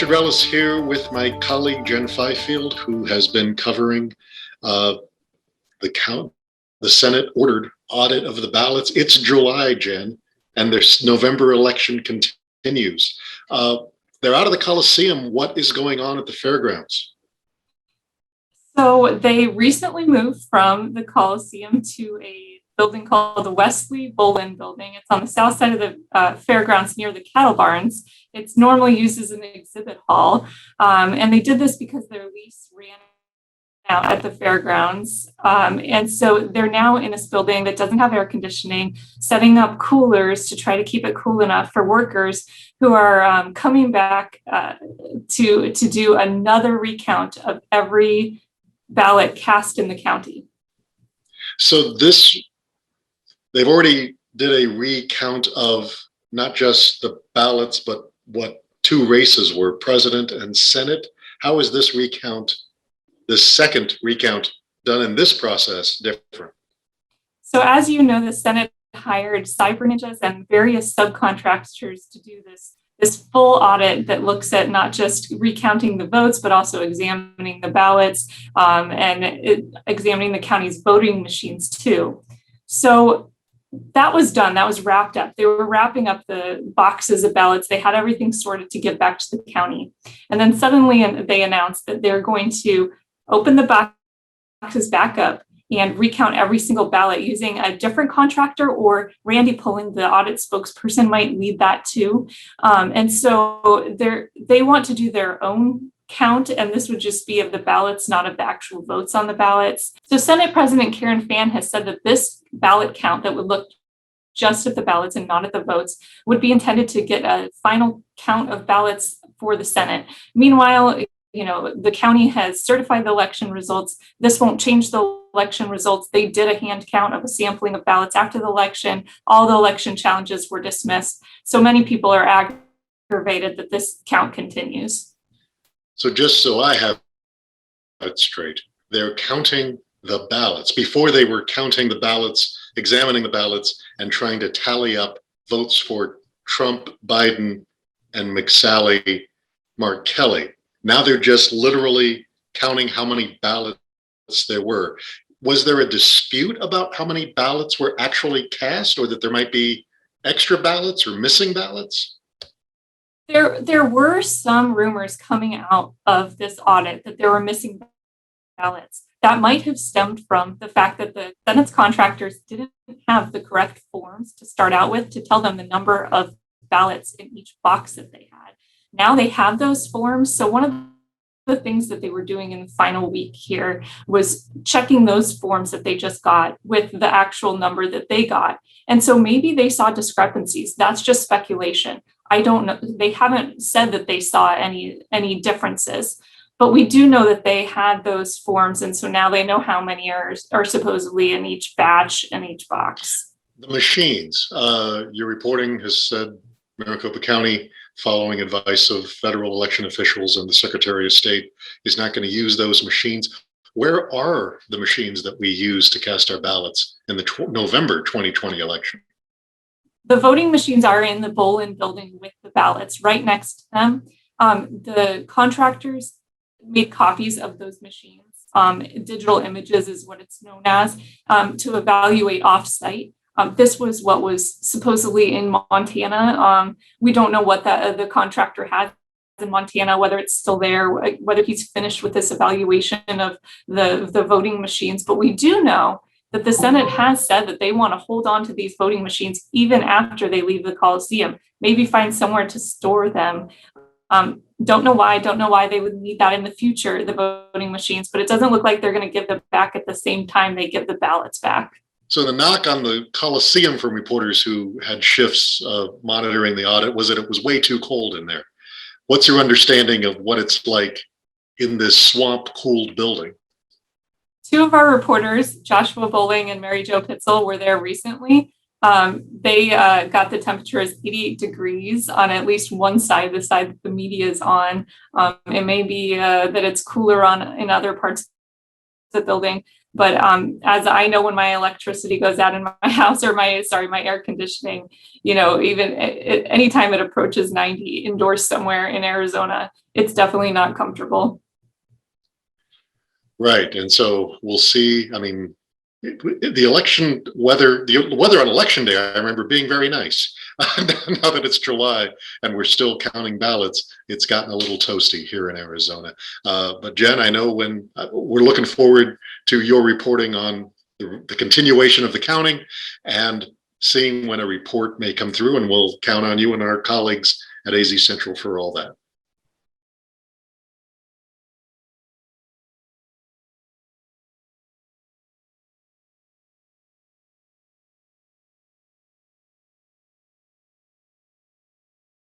Richard Rellis here with my colleague Jen Fifield, who has been covering the Senate ordered audit of the ballots. It's July, Jen, and their November election continues. They're out of the Coliseum. What is going on at the fairgrounds? So they recently moved from the Coliseum to a building called the Wesley Bolin Building. It's on the south side of the fairgrounds near the cattle barns. It's normally used as an exhibit hall. And they did this because their lease ran out at the fairgrounds. And so they're now in this building that doesn't have air conditioning, setting up coolers to try to keep it cool enough for workers who are coming back to do another recount of every ballot cast in the county. So they've already did a recount of not just the ballots, but what two races were, president and Senate. How is this second recount done in this process different? So as you know, the Senate hired cyber ninjas and various subcontractors to do this full audit that looks at not just recounting the votes, but also examining the ballots and examining the county's voting machines too. So that was done. That was wrapped up. They were wrapping up the boxes of ballots. They had everything sorted to give back to the county. And then suddenly they announced that they're going to open the boxes back up and recount every single ballot using a different contractor, or Randy Pullen, the audit spokesperson, might lead that too. And so they want to do their own count, and this would just be of the ballots, not of the actual votes on the ballots. So Senate President Karen Fann has said that this ballot count that would look just at the ballots and not at the votes would be intended to get a final count of ballots for the Senate. Meanwhile, the county has certified the election results. This won't change the election results. They did a hand count of a sampling of ballots after the election. All the election challenges were dismissed. So many people are aggravated that this count continues. So just so I have it straight, they're counting the ballots. Before they were counting the ballots, examining the ballots, and trying to tally up votes for Trump, Biden, and McSally, Mark Kelly. Now they're just literally counting how many ballots there were. Was there a dispute about how many ballots were actually cast, or that there might be extra ballots or missing ballots? There were some rumors coming out of this audit that there were missing ballots. That might have stemmed from the fact that the Senate's contractors didn't have the correct forms to start out with to tell them the number of ballots in each box that they had. Now they have those forms. So one of the things that they were doing in the final week here was checking those forms that they just got with the actual number that they got. And so maybe they saw discrepancies. That's just speculation. I don't know. They haven't said that they saw any differences, but we do know that they had those forms. And so now they know how many are supposedly in each batch in each box. The machines, your reporting has said Maricopa County, following advice of federal election officials and the Secretary of State, is not going to use those machines. Where are the machines that we use to cast our ballots in the November 2020 election? The voting machines are in the Bolin building with the ballots right next to them. The contractors made copies of those machines. Digital images is what it's known as, to evaluate offsite. This was what was supposedly in Montana. We don't know what the contractor has in Montana, whether it's still there, whether he's finished with this evaluation of the voting machines. But we do know that the Senate has said that they want to hold on to these voting machines even after they leave the Coliseum, maybe find somewhere to store them. Don't know why they would need that in the future, the voting machines, but it doesn't look like they're going to give them back at the same time they give the ballots back. So the knock on the Coliseum from reporters who had shifts monitoring the audit was that it was way too cold in there. What's your understanding of what it's like in this swamp-cooled building? Two of our reporters, Joshua Bowling and Mary Jo Pitzel, were there recently. They got the temperature as 88 degrees on at least one side, the side that the media is on. It may be that it's cooler in other parts of the building. But as I know, when my electricity goes out in my house, or my air conditioning, even anytime it approaches 90 indoors somewhere in Arizona, it's definitely not comfortable. Right. And so we'll see. I mean, the election weather, the weather on election day, I remember being very nice. Now that it's July and we're still counting ballots, it's gotten a little toasty here in Arizona. But Jen, I know when we're looking forward to your reporting on the continuation of the counting and seeing when a report may come through, and we'll count on you and our colleagues at AZ Central for all that.